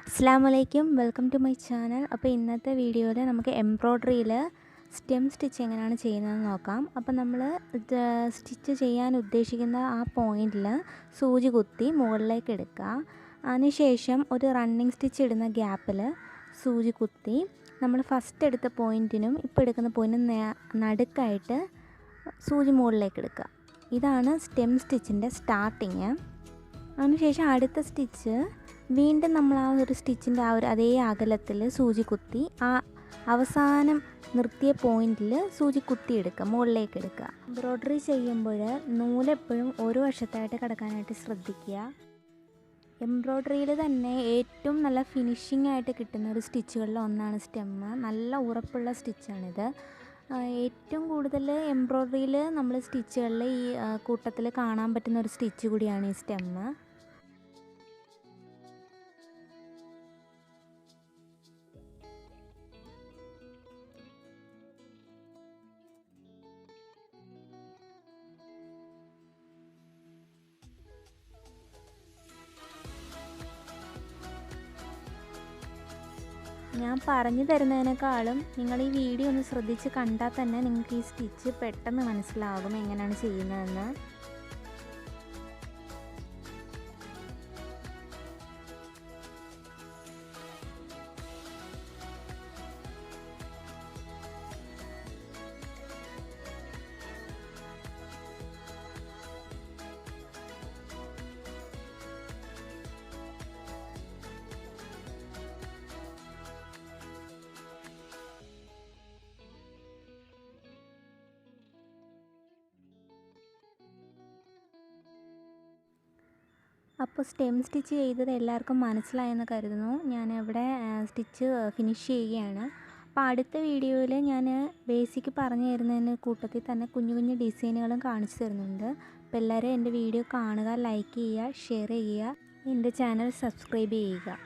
അസ്സലാമലൈക്കും, welcome to my channel. അപ്പോൾ ഇന്നത്തെ വീഡിയോയിൽ നമുക്ക് എംബ്രോയ്ഡറിയിൽ സ്റ്റെം സ്റ്റിച്ച് എങ്ങനെയാണ് ചെയ്യുന്നതെന്ന് നോക്കാം. അപ്പോൾ നമ്മൾ സ്റ്റിച്ച് ചെയ്യാൻ ഉദ്ദേശിക്കുന്ന ആ പോയിൻറ്റിൽ സൂചി കുത്തി മുകളിലേക്ക് എടുക്കുക. അതിനുശേഷം ഒരു റണ്ണിങ് സ്റ്റിച്ച് ഇടുന്ന ഗ്യാപ്പിൽ സൂചി കുത്തി നമ്മൾ ഫസ്റ്റ് എടുത്ത പോയിൻറ്റിനും ഇപ്പോൾ എടുക്കുന്ന പോയിൻറ്റിനും നടുക്കായിട്ട് സൂചി മുകളിലേക്ക് എടുക്കുക. ഇതാണ് സ്റ്റെം സ്റ്റിച്ചിൻ്റെ സ്റ്റാർട്ടിങ്. അതിനുശേഷം അടുത്ത സ്റ്റിച്ച് വീണ്ടും നമ്മൾ ആ ഒരു സ്റ്റിച്ചിൻ്റെ അതേ അകലത്തിൽ സൂചി കുത്തി അവസാനം നിർത്തിയ പോയിൻറ്റിൽ സൂചി കുത്തി എടുക്കുക, മുകളിലേക്ക് എടുക്കുക. എംബ്രോയ്ഡറി ചെയ്യുമ്പോൾ നൂലെപ്പോഴും ഒരു വശത്തായിട്ട് കിടക്കാനായിട്ട് ശ്രദ്ധിക്കുക. എംബ്രോയ്ഡറിയിൽ തന്നെ ഏറ്റവും നല്ല ഫിനിഷിംഗ് ആയിട്ട് കിട്ടുന്ന ഒരു സ്റ്റിച്ചുകളിൽ ഒന്നാണ് സ്റ്റെമ്മ്. നല്ല ഉറപ്പുള്ള സ്റ്റിച്ചാണിത്. ഏറ്റവും കൂടുതൽ എംബ്രോയ്ഡറിയിൽ നമ്മൾ സ്റ്റിച്ചുകളിൽ ഈ കൂട്ടത്തിൽ കാണാൻ പറ്റുന്ന ഒരു സ്റ്റിച്ച് കൂടിയാണ് ഈ സ്റ്റെമ്മ്. ഞാൻ പറഞ്ഞു തരുന്നതിനേക്കാളും നിങ്ങൾ ഈ വീഡിയോ ഒന്ന് ശ്രദ്ധിച്ച് കണ്ടാൽ തന്നെ നിങ്ങൾക്ക് ഈ സ്റ്റിച്ച് പെട്ടെന്ന് മനസ്സിലാകും എങ്ങനെയാണ് ചെയ്യുന്നതെന്ന്. അപ്പോൾ സ്റ്റെം സ്റ്റിച്ച് ചെയ്തത് എല്ലാവർക്കും മനസ്സിലായെന്ന് കരുതുന്നു. ഞാൻ ഇവിടെ സ്റ്റിച്ച് ഫിനിഷ് ചെയ്യുകയാണ്. അപ്പോൾ അടുത്ത വീഡിയോയിൽ ഞാൻ ബേസിക് പറഞ്ഞു തരുന്നതിന് കൂട്ടത്തിൽ തന്നെ കുഞ്ഞു കുഞ്ഞു ഡിസൈനുകളും കാണിച്ചു തരുന്നുണ്ട്. അപ്പോൾ എല്ലാവരും എൻ്റെ വീഡിയോ കാണുക, ലൈക്ക് ചെയ്യുക, ഷെയർ ചെയ്യുക, എൻ്റെ ചാനൽ സബ്സ്ക്രൈബ് ചെയ്യുക.